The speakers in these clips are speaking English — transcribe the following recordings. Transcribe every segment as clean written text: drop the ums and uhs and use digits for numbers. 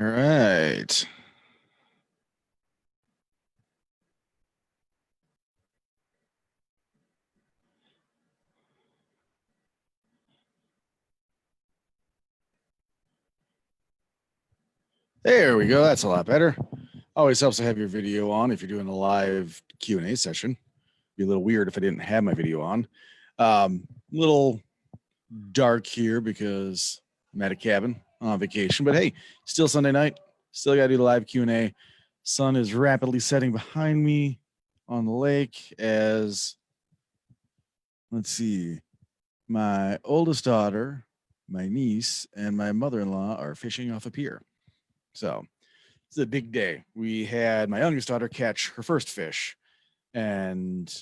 All right. There we go. That's a lot better. Always helps to have your video on if you're doing a live Q&A session. Be a little weird if I didn't have my video on. Little dark here because I'm at a cabin on vacation, but hey, still Sunday night. Still got to do the live Q&A. Sun is rapidly setting behind me on the lake as, let's see, my oldest daughter, my niece, and my mother-in-law are fishing off a pier. So it's a big day. We had my youngest daughter catch her first fish, and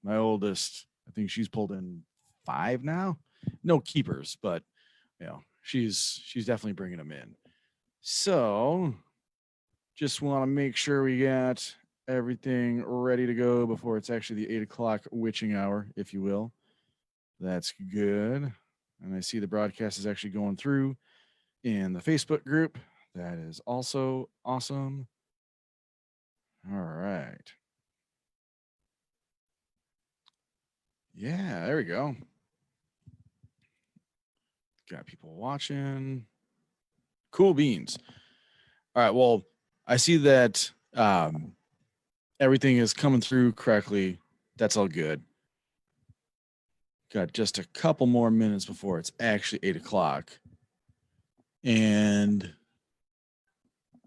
my oldest, I think she's pulled in 5 now. No keepers, but she's definitely bringing them in. So just want to make sure we got everything ready to go before it's actually the 8 o'clock witching hour, if you will. That's good. And I see the broadcast is actually going through in the Facebook group. That is also awesome. All right. Yeah, there we go. Got people watching. Cool beans. All right. Well, I see that everything is coming through correctly. That's all good. Got just a couple more minutes before it's actually 8 o'clock. And,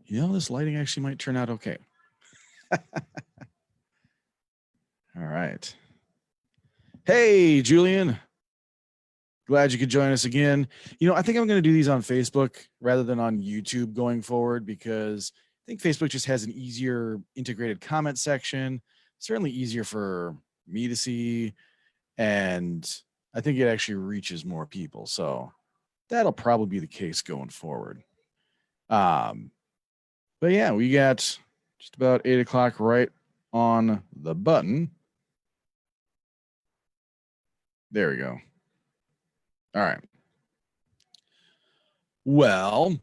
this lighting actually might turn out okay. All right. Hey, Julian. Glad you could join us again. I think I'm going to do these on Facebook rather than on YouTube going forward because I think Facebook just has an easier integrated comment section, certainly easier for me to see. And I think it actually reaches more people. So that'll probably be the case going forward. But yeah, we got just about 8 o'clock right on the button. There we go. All right. Well,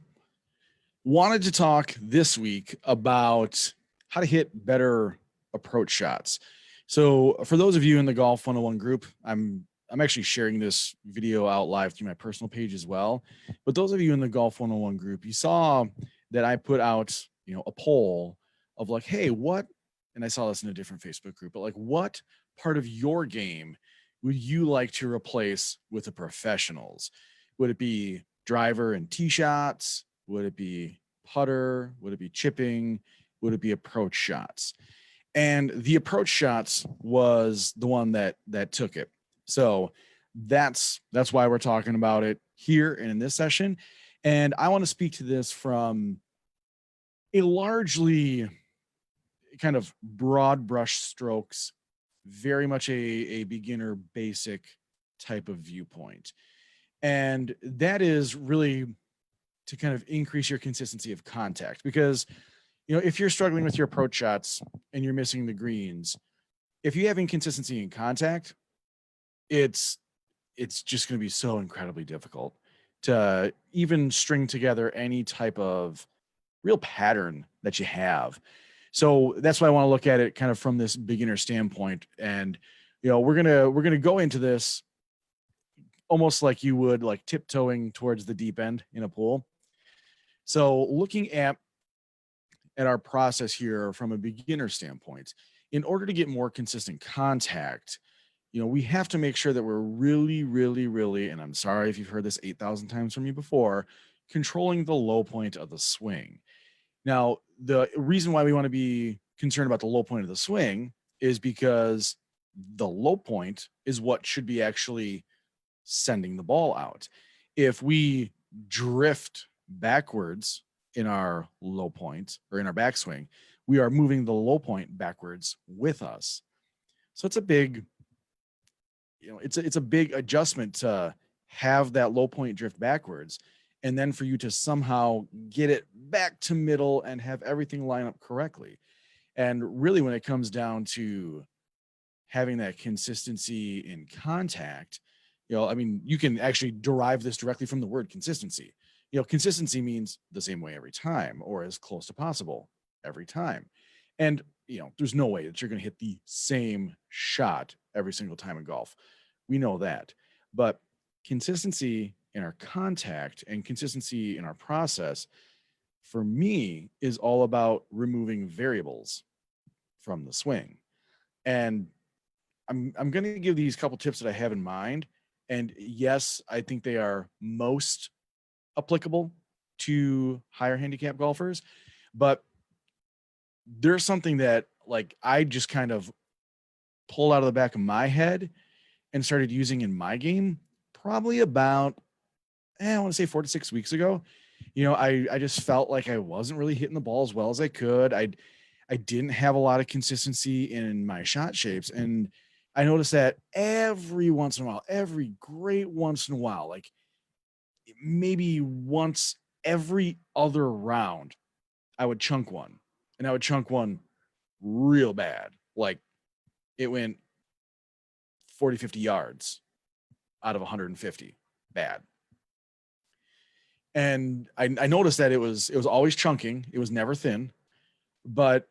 wanted to talk this week about how to hit better approach shots. So for those of you in the Golf 101 group, I'm actually sharing this video out live through my personal page as well. But those of you in the Golf 101 group, you saw that I put out, a poll of like, hey, what, and I saw this in a different Facebook group, but like what part of your game would you like to replace with the professionals? Would it be driver and tee shots? Would it be putter? Would it be chipping? Would it be approach shots? And the approach shots was the one that took it. So that's why we're talking about it here and in this session. And I want to speak to this from a largely kind of broad brush strokes, very much a beginner basic type of viewpoint. And that is really to kind of increase your consistency of contact because if you're struggling with your approach shots and you're missing the greens, if you have inconsistency in contact, it's just going to be so incredibly difficult to even string together any type of real pattern that you have. So that's why I want to look at it kind of from this beginner standpoint. And we're gonna go into this almost like you would like tiptoeing towards the deep end in a pool. So looking at our process here from a beginner standpoint, in order to get more consistent contact, we have to make sure that we're really, really, really, and I'm sorry if you've heard this 8,000 times from me before, controlling the low point of the swing. Now, the reason why we want to be concerned about the low point of the swing is because the low point is what should be actually sending the ball out. If we drift backwards in our low point or in our backswing, we are moving the low point backwards with us. So it's a big, it's a big adjustment to have that low point drift backwards. And then for you to somehow get it back to middle and have everything line up correctly. And really when it comes down to having that consistency in contact, you can actually derive this directly from the word consistency. consistency means the same way every time or as close to possible every time. And, there's no way that you're going to hit the same shot every single time in golf. We know that. But consistency in our contact and consistency in our process, for me, is all about removing variables from the swing. And I'm going to give these couple tips that I have in mind. And yes, I think they are most applicable to higher handicap golfers, but there's something that like I just kind of pulled out of the back of my head and started using in my game probably about I want to say 4 to 6 weeks ago. I just felt like I wasn't really hitting the ball as well as I could. I didn't have a lot of consistency in my shot shapes, and I noticed that every once in a while, every great once in a while, like maybe once every other round, I would chunk one, and I would chunk one real bad. Like it went 40, 50 yards out of 150 bad. And I noticed that it was always chunking. It was never thin, but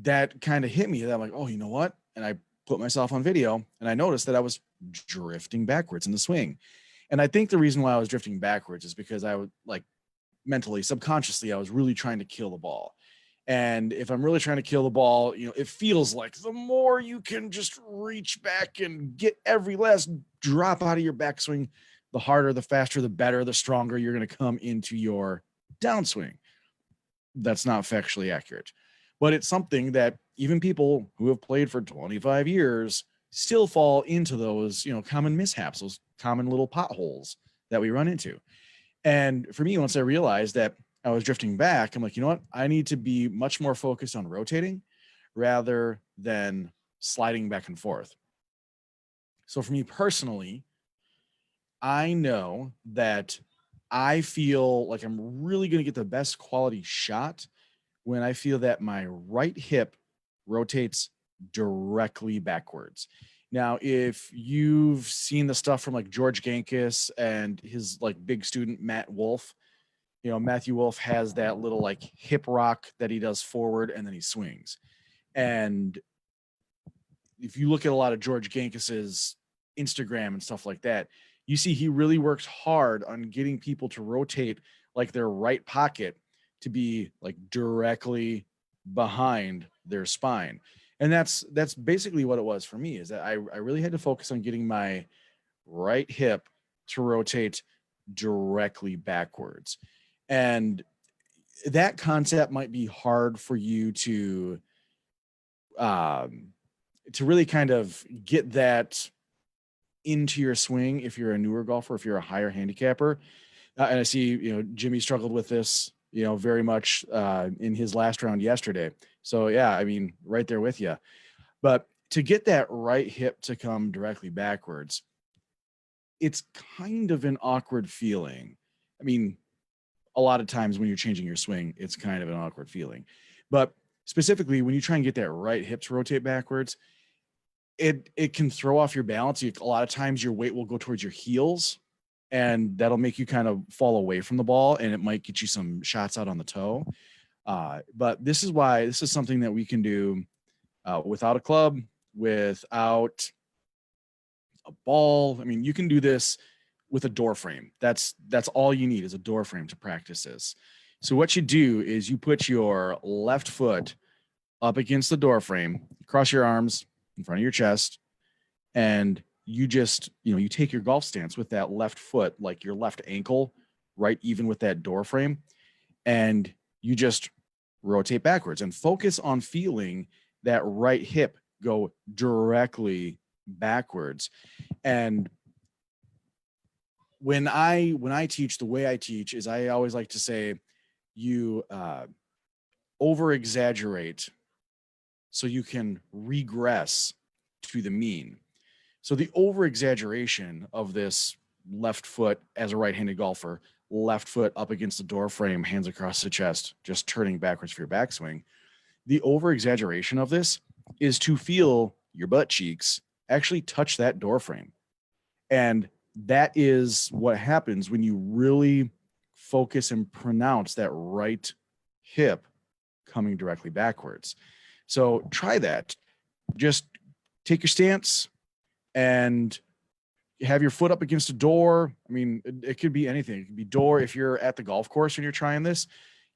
that kind of hit me that I'm like, oh, you know what? And I put myself on video and I noticed that I was drifting backwards in the swing. And I think the reason why I was drifting backwards is because I would like mentally, subconsciously, I was really trying to kill the ball. And if I'm really trying to kill the ball, it feels like the more you can just reach back and get every last drop out of your backswing, the harder, the faster, the better, the stronger you're going to come into your downswing. That's not factually accurate, but it's something that even people who have played for 25 years still fall into those, common mishaps, those common little potholes that we run into. And for me, once I realized that I was drifting back, I'm like, you know what? I need to be much more focused on rotating rather than sliding back and forth. So for me personally, I know that I feel like I'm really going to get the best quality shot when I feel that my right hip rotates directly backwards. Now, if you've seen the stuff from like George Gankis and his like big student, Matt Wolf, Matthew Wolf has that little like hip rock that he does forward and then he swings. And if you look at a lot of George Gankis's Instagram and stuff like that, you see he really works hard on getting people to rotate like their right pocket to be like directly behind their spine. And that's basically what it was for me, is that I really had to focus on getting my right hip to rotate directly backwards. And that concept might be hard for you to really kind of get that into your swing if you're a newer golfer, if you're a higher handicapper. And I see, Jimmy struggled with this, very much in his last round yesterday. So yeah, I mean, right there with you. But to get that right hip to come directly backwards, it's kind of an awkward feeling. I mean, a lot of times when you're changing your swing, it's kind of an awkward feeling. But specifically, when you try and get that right hip to rotate backwards, it can throw off your balance. A lot of times your weight will go towards your heels, and that'll make you kind of fall away from the ball, and it might get you some shots out on the toe. But this is something that we can do without a club, without a ball. I mean, you can do this with a door frame. That's all you need is a door frame to practice this. So what you do is you put your left foot up against the door frame, cross your arms in front of your chest, and you just, you take your golf stance with that left foot, like your left ankle, right even with that door frame, and you just rotate backwards and focus on feeling that right hip go directly backwards. And when I teach, the way I teach is I always like to say you over exaggerate so you can regress to the mean. So the over exaggeration of this left foot as a right-handed golfer, left foot up against the door frame, hands across the chest, just turning backwards for your backswing. The over exaggeration of this is to feel your butt cheeks actually touch that door frame. And that is what happens when you really focus and pronounce that right hip coming directly backwards. So try that. Just take your stance and have your foot up against a door. I mean, it could be anything. It could be door. If you're at the golf course and you're trying this,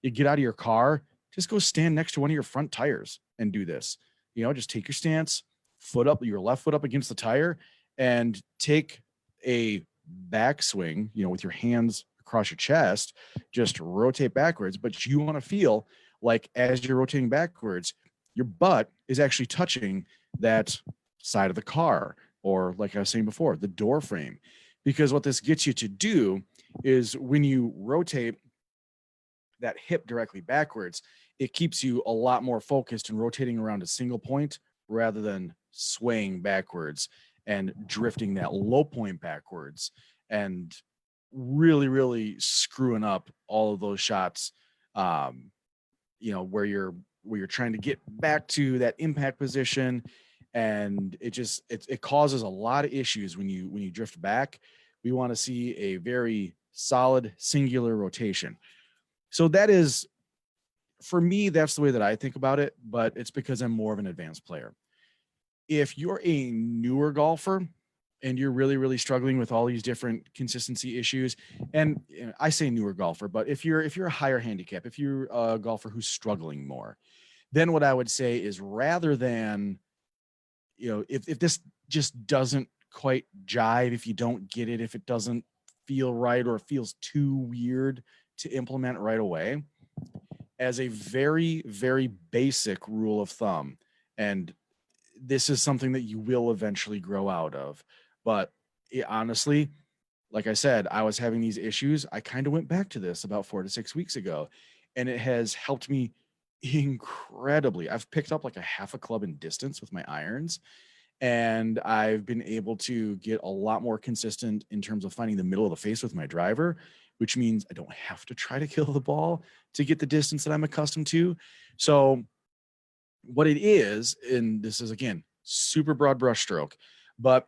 you get out of your car, just go stand next to one of your front tires and do this. Just take your stance, foot up, your left foot up against the tire, and take a backswing, with your hands across your chest, just rotate backwards. But you want to feel like as you're rotating backwards, your butt is actually touching that side of the car, or like I was saying before, the door frame. Because what this gets you to do is when you rotate that hip directly backwards, it keeps you a lot more focused and rotating around a single point rather than swaying backwards and drifting that low point backwards and really, really screwing up all of those shots, where you're trying to get back to that impact position. And it causes a lot of issues when you drift back. We want to see a very solid singular rotation. So that is, for me, that's the way that I think about it, but it's because I'm more of an advanced player. If you're a newer golfer and you're really, really struggling with all these different consistency issues, and I say newer golfer, but if you're a higher handicap, if you're a golfer who's struggling more, then what I would say is, rather than, if this just doesn't quite jive, if you don't get it, if it doesn't feel right, or it feels too weird to implement right away, as a very, very basic rule of thumb, and this is something that you will eventually grow out of, but honestly, like I said, I was having these issues. I kind of went back to this about 4 to 6 weeks ago, and it has helped me incredibly. I've picked up like a half a club in distance with my irons, and I've been able to get a lot more consistent in terms of finding the middle of the face with my driver, which means I don't have to try to kill the ball to get the distance that I'm accustomed to. So what it is, and this is again, super broad brushstroke, but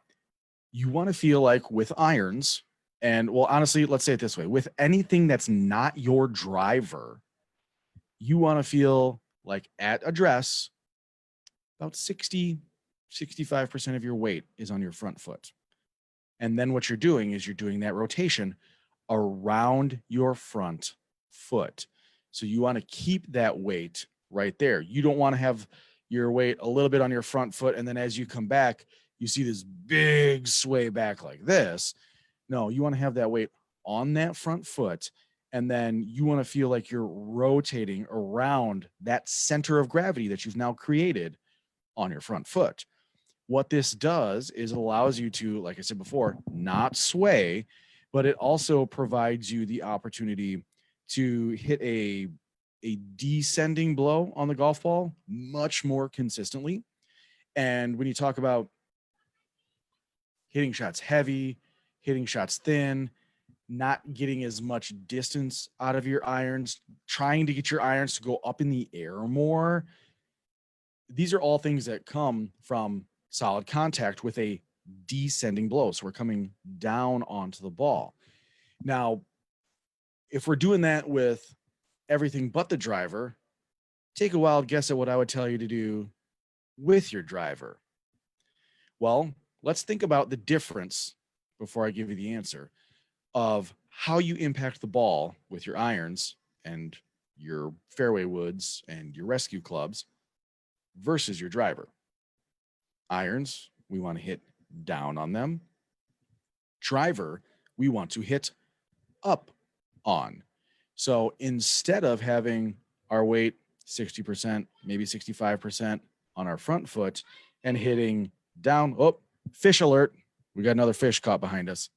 you want to feel like with irons, and well, honestly, let's say it this way, with anything that's not your driver, you want to feel like at address, about 65% of your weight is on your front foot. And then what you're doing is you're doing that rotation around your front foot. So you want to keep that weight right there. You don't want to have your weight a little bit on your front foot, and then as you come back, you see this big sway back like this. No, you want to have that weight on that front foot, and then you want to feel like you're rotating around that center of gravity that you've now created on your front foot. What this does is it allows you to, like I said before, not sway, but it also provides you the opportunity to hit a descending blow on the golf ball much more consistently. And when you talk about hitting shots heavy, hitting shots thin, not getting as much distance out of your irons, trying to get your irons to go up in the air more, these are all things that come from solid contact with a descending blow. So we're coming down onto the ball. Now, if we're doing that with everything but the driver, take a wild guess at what I would tell you to do with your driver. Well, let's think about the difference before I give you the answer of how you impact the ball with your irons and your fairway woods and your rescue clubs versus your driver. Irons, we want to hit down on them. Driver, we want to hit up on. So instead of having our weight 60%, maybe 65% on our front foot and hitting down, oh, fish alert. We got another fish caught behind us.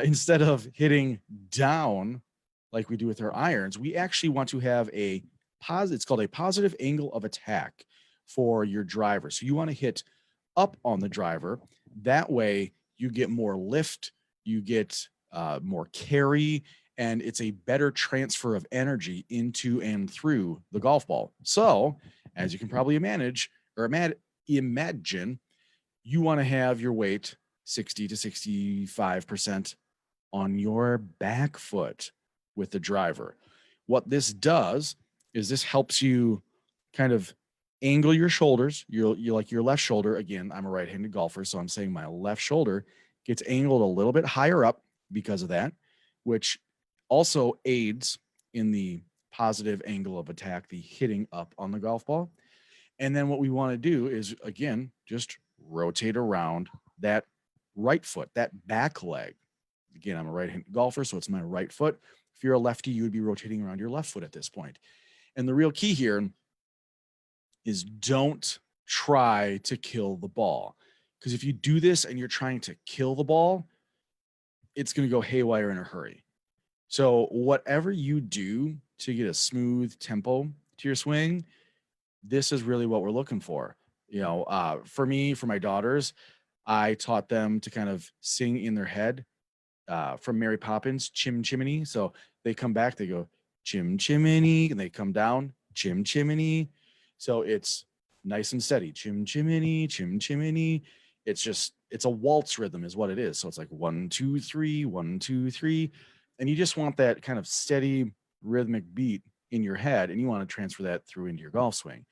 Instead of hitting down like we do with our irons, we actually want to have it's called a positive angle of attack for your driver. So you want to hit up on the driver. That way you get more lift, you get more carry, and it's a better transfer of energy into and through the golf ball. So as you can probably imagine, you want to have your weight 60 to 65% on your back foot with the driver. What this does is this helps you kind of angle your shoulders. You're like your left shoulder. Again, I'm a right-handed golfer, so I'm saying my left shoulder gets angled a little bit higher up because of that, which also aids in the positive angle of attack, the hitting up on the golf ball. And then what we want to do is, again, just rotate around that right foot, that back leg. Again, I'm a right-handed golfer, so it's my right foot. If you're a lefty, you would be rotating around your left foot at this point. And the real key here is don't try to kill the ball. Because if you do this and you're trying to kill the ball, it's going to go haywire in a hurry. So whatever you do to get a smooth tempo to your swing, this is really what we're looking for. For me, for my daughters, I taught them to kind of sing in their head from Mary Poppins, Chim Chimney. So they come back, they go Chim Chimney, and they come down, Chim Chimney. So it's nice and steady, Chim Chimney, Chim Chimney. It's a waltz rhythm is what it is. So it's like 1, 2, 3, 1, 2, 3. And you just want that kind of steady rhythmic beat in your head, and you want to transfer that through into your golf swing.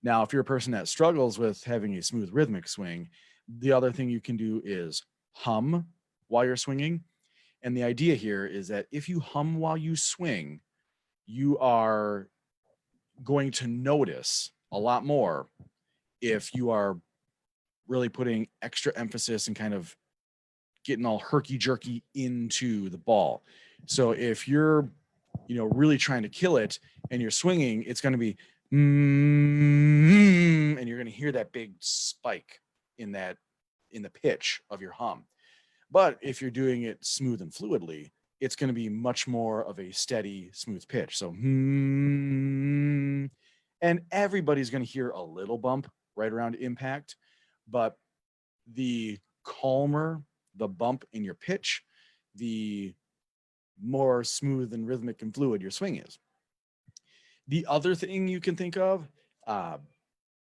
Now, if you're a person that struggles with having a smooth rhythmic swing, the other thing you can do is hum while you're swinging. And the idea here is that if you hum while you swing, you are going to notice a lot more if you are really putting extra emphasis and kind of getting all herky-jerky into the ball. So if you're, really trying to kill it and you're swinging, it's going to be, and you're going to hear that big spike in the pitch of your hum. But if you're doing it smooth and fluidly, it's going to be much more of a steady, smooth pitch. So, and everybody's going to hear a little bump right around impact, but the calmer the bump in your pitch, the more smooth and rhythmic and fluid your swing is. The other thing you can think of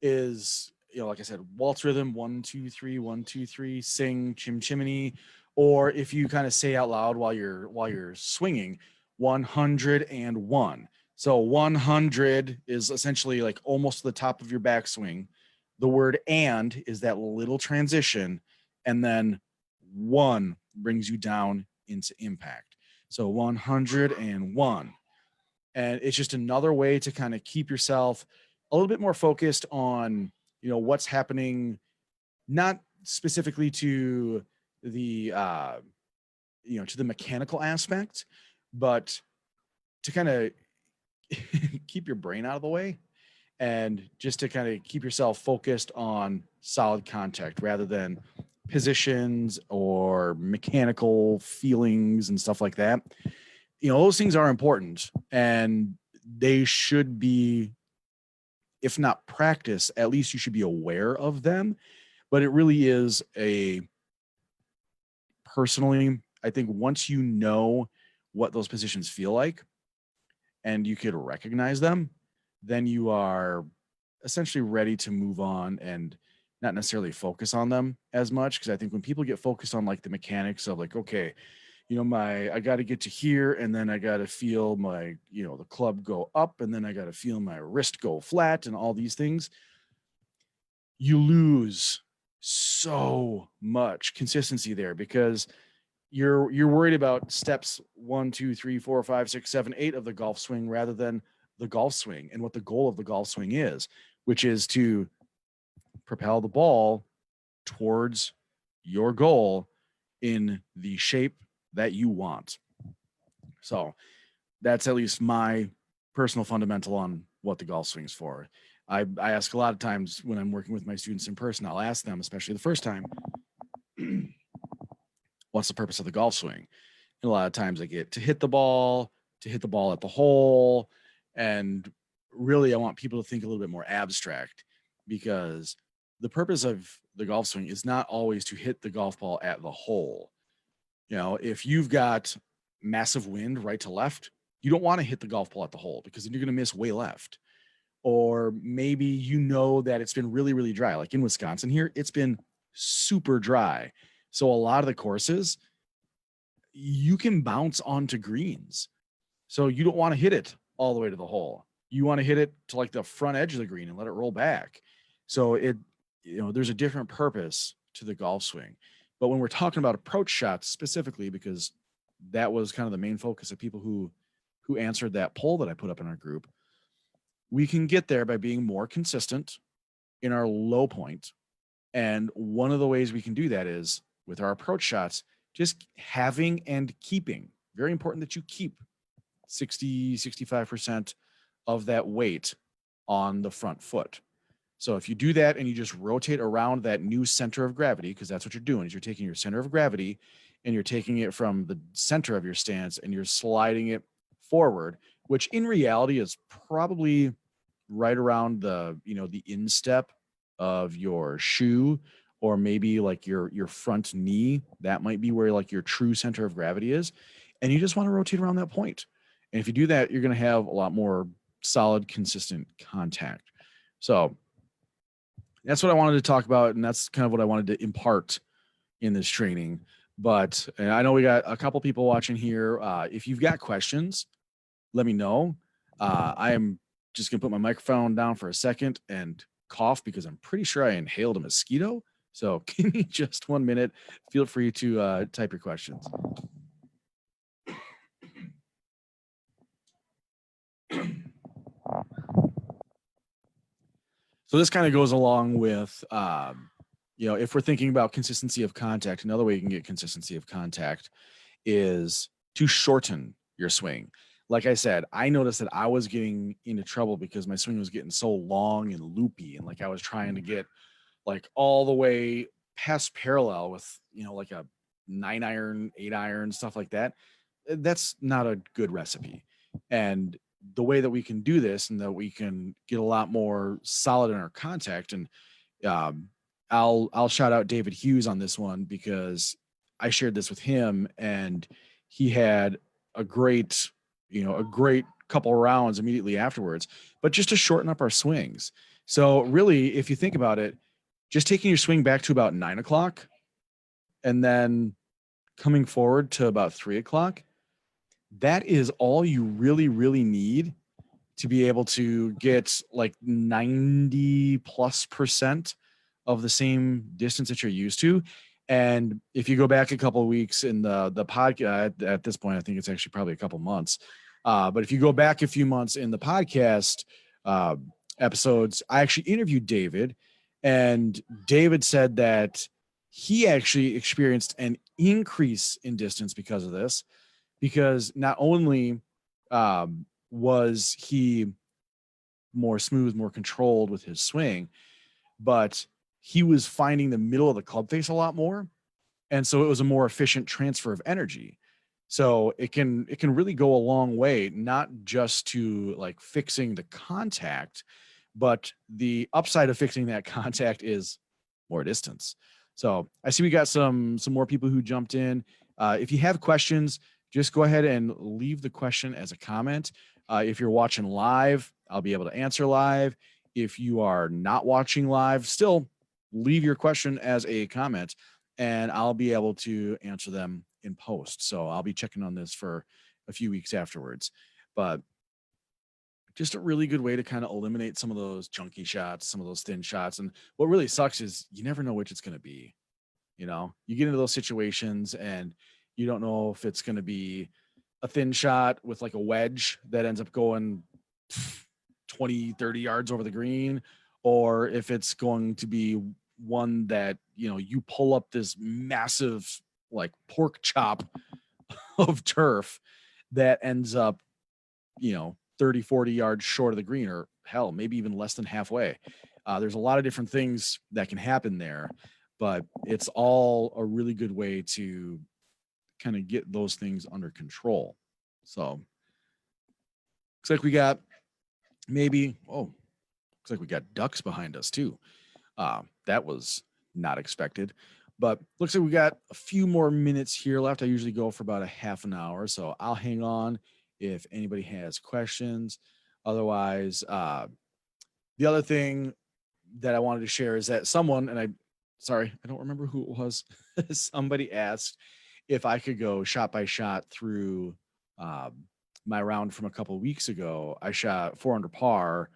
is, like I said, waltz rhythm, 1, 2, 3, 1, 2, 3, sing, chim chimney, or if you kind of say out loud while you're swinging, 101. So 100 is essentially like almost the top of your backswing. The word "and" is that little transition, and then 1 brings you down into impact. So 101. And it's just another way to kind of keep yourself a little bit more focused on, what's happening, not specifically to the, to the mechanical aspect, but to kind of keep your brain out of the way and just to kind of keep yourself focused on solid contact rather than positions or mechanical feelings and stuff like that. Those things are important and they should be, if not practice, at least you should be aware of them. But it really is personally, I think once you know what those positions feel like and you could recognize them, then you are essentially ready to move on and not necessarily focus on them as much. Because I think when people get focused on like the mechanics of like, okay, I got to get to here and then I got to feel my, the club go up and then I got to feel my wrist go flat and all these things, you lose so much consistency there because you're worried about steps 1, 2, 3, 4, 5, 6, 7, 8 of the golf swing rather than the golf swing and what the goal of the golf swing is, which is to propel the ball towards your goal in the shape that you want. So that's at least my personal fundamental on what the golf swing is for. I ask a lot of times when I'm working with my students in person, I'll ask them, especially the first time, what's the purpose of the golf swing? And a lot of times I get to hit the ball at the hole. And really, I want people to think a little bit more abstract because the purpose of the golf swing is not always to hit the golf ball at the hole. If you've got massive wind right to left, you don't want to hit the golf ball at the hole because then you're going to miss way left. Or maybe that it's been really, really dry. Like in Wisconsin here, it's been super dry. So a lot of the courses, you can bounce onto greens. So you don't want to hit it all the way to the hole. You want to hit it to like the front edge of the green and let it roll back. So there's a different purpose to the golf swing. But when we're talking about approach shots specifically, because that was kind of the main focus of people who answered that poll that I put up in our group, we can get there by being more consistent in our low point. And one of the ways we can do that is with our approach shots, just having and keeping. Very important that you keep 65% of that weight on the front foot. So if you do that and you just rotate around that new center of gravity, because that's what you're doing, is you're taking your center of gravity and you're taking it from the center of your stance and you're sliding it forward, which in reality is probably right around the instep of your shoe, or maybe like your front knee. That might be where like your true center of gravity is. And you just want to rotate around that point. And if you do that, you're going to have a lot more solid, consistent contact. So that's what I wanted to talk about. And that's kind of what I wanted to impart in this training. But I know we got a couple people watching here. If you've got questions, let me know. I am just going to put my microphone down for a second and cough because I'm pretty sure I inhaled a mosquito. So give me just 1 minute. Feel free to type your questions. So this kind of goes along with, if we're thinking about consistency of contact, another way you can get consistency of contact is to shorten your swing. Like I said, I noticed that I was getting into trouble because my swing was getting so long and loopy, and like I was trying to get like all the way past parallel with, like a 9-iron, 8-iron, stuff like that. That's not a good recipe. And the way that we can do this and that we can get a lot more solid in our contact, and I'll shout out David Hughes on this one because I shared this with him and he had a great couple rounds immediately afterwards, but just to shorten up our swings. So really, if you think about it, just taking your swing back to about 9 o'clock and then coming forward to about 3 o'clock, that is all you really, really need to be able to get like 90+% of the same distance that you're used to. And if you go back a couple of weeks in the podcast, at this point, I think it's actually probably a couple months. But if you go back a few months in the podcast episodes, I actually interviewed David, and David said that he actually experienced an increase in distance because of this, because not only was he more smooth, more controlled with his swing, but he was finding the middle of the club face a lot more. And so it was a more efficient transfer of energy. So it can really go a long way, not just to like fixing the contact, but the upside of fixing that contact is more distance. So I see we got some more people who jumped in. If you have questions, just go ahead and leave the question as a comment. If you're watching live, I'll be able to answer live. If you are not watching live, still leave your question as a comment and I'll be able to answer them in post. So I'll be checking on this for a few weeks afterwards. But just a really good way to kind of eliminate some of those junky shots, some of those thin shots. And what really sucks is you never know which it's going to be. You get into those situations and you don't know if it's going to be a thin shot with like a wedge that ends up going 20, 30 yards over the green, or if it's going to be one that, you pull up this massive like pork chop of turf that ends up, 30, 40 yards short of the green, or hell, maybe even less than halfway. There's a lot of different things that can happen there, but it's all a really good way to kind of get those things under control. So looks like we got looks like we got ducks behind us too. That was not expected, but looks like we got a few more minutes here left. I usually go for about a half an hour, so I'll hang on if anybody has questions. Otherwise, the other thing that I wanted to share is that someone, and I don't remember who it was, somebody asked if I could go shot by shot through my round from a couple of weeks ago. I shot 4 under par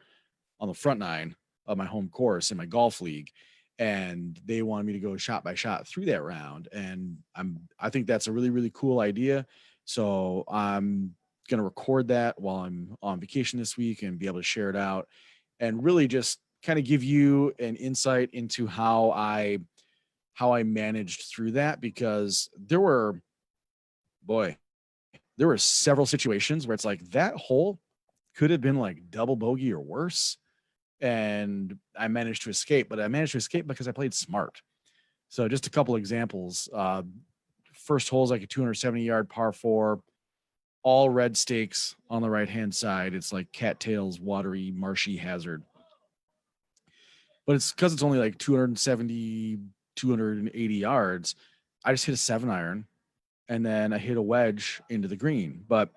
on the front nine of my home course in my golf league, and they wanted me to go shot by shot through that round. And I think that's a really, really cool idea. So I'm going to record that while I'm on vacation this week and be able to share it out and really just kind of give you an insight into how I managed through that, because boy, there were several situations where it's like that hole could have been like double bogey or worse. And I managed to escape, but I managed to escape because I played smart. So just a couple examples. First hole is like a 270-yard par four, all red stakes on the right-hand side. It's like cattails, watery, marshy hazard. But it's because it's only like 270, 280 yards. I just hit a 7-iron, and then I hit a wedge into the green. But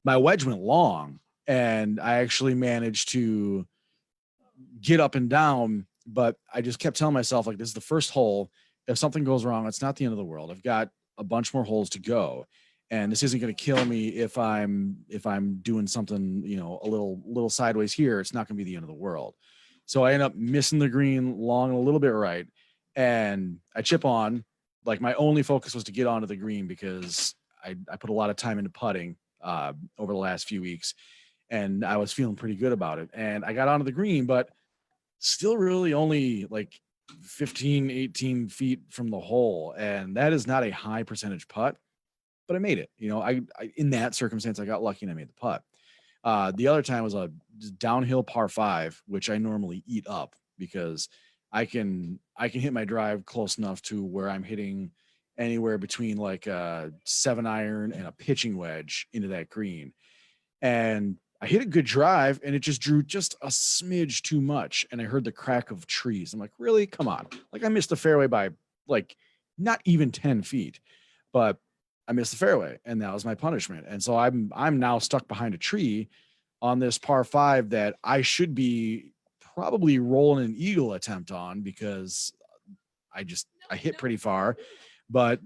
my wedge went long, and I actually managed to get up and down, but I just kept telling myself, like, this is the first hole. If something goes wrong, it's not the end of the world. I've got a bunch more holes to go, and this isn't going to kill me if I'm doing something, a little sideways here. It's not going to be the end of the world. So I end up missing the green long and a little bit right, and I chip on. Like, my only focus was to get onto the green because I put a lot of time into putting over the last few weeks, and I was feeling pretty good about it. And I got onto the green, but still really only like 15, 18 feet from the hole. And that is not a high percentage putt, but I made it. I in that circumstance, I got lucky and I made the putt. The other time was a downhill par five, which I normally eat up because I can hit my drive close enough to where I'm hitting anywhere between like a 7-iron and a pitching wedge into that green. And I hit a good drive, and it just drew just a smidge too much. And I heard the crack of trees. I'm like, really? Come on. Like, I missed the fairway by like not even 10 feet, but I missed the fairway, and that was my punishment. And so I'm now stuck behind a tree on this par five that I should be probably rolling an eagle attempt on, because I hit pretty far. But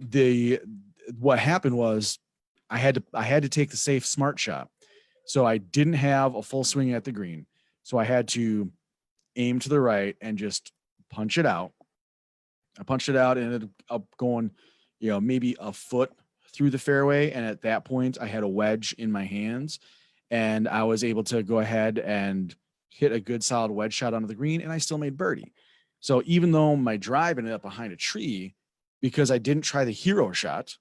what happened was I had to take the safe smart shot. So I didn't have a full swing at the green. So I had to aim to the right and just punch it out. I punched it out and ended up going, maybe a foot through the fairway. And at that point, I had a wedge in my hands, and I was able to go ahead and hit a good solid wedge shot onto the green, and I still made birdie. So even though my drive ended up behind a tree, because I didn't try the hero shot,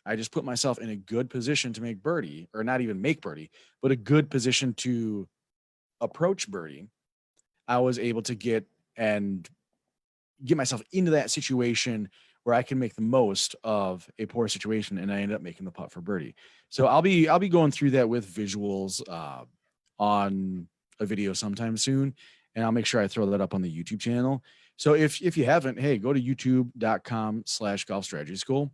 I just put myself in a good position to make birdie, or not even make birdie, but a good position to approach birdie. I was able to get myself into that situation where I can make the most of a poor situation, and I ended up making the putt for birdie. So I'll be going through that with visuals on a video sometime soon, and I'll make sure I throw that up on the YouTube channel. So if you haven't, hey, go to youtube.com/golf strategy school.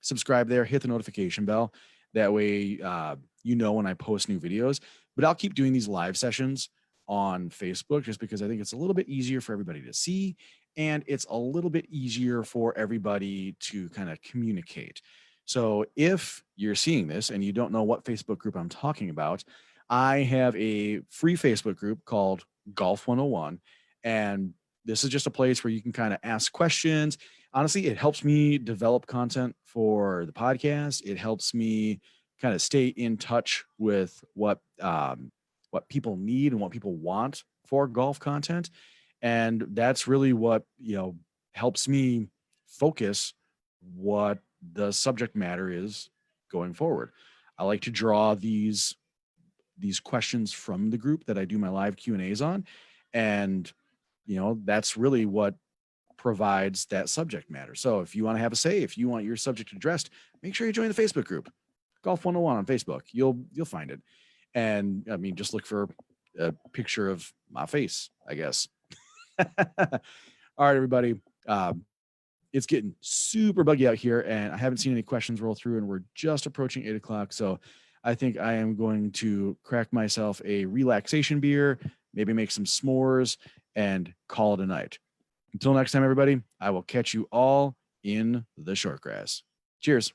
Subscribe there, hit the notification bell. That way, when I post new videos. But I'll keep doing these live sessions on Facebook, just because I think it's a little bit easier for everybody to see, and it's a little bit easier for everybody to kind of communicate. So if you're seeing this and you don't know what Facebook group I'm talking about, I have a free Facebook group called Golf 101, and this is just a place where you can kind of ask questions. Honestly, it helps me develop content for the podcast. It helps me kind of stay in touch with what people need and what people want for golf content. And that's really what, helps me focus what the subject matter is going forward. I like to draw these questions from the group that I do my live Q&As on. And, that's really what provides that subject matter. So if you want to have a say, if you want your subject addressed, make sure you join the Facebook group, Golf 101 on Facebook. You'll find it. And I mean, just look for a picture of my face, I guess. All right, everybody. It's getting super buggy out here, and I haven't seen any questions roll through, and we're just approaching 8 o'clock. So I think I am going to crack myself a relaxation beer, maybe make some s'mores, and call it a night. Until next time, everybody, I will catch you all in the short grass. Cheers.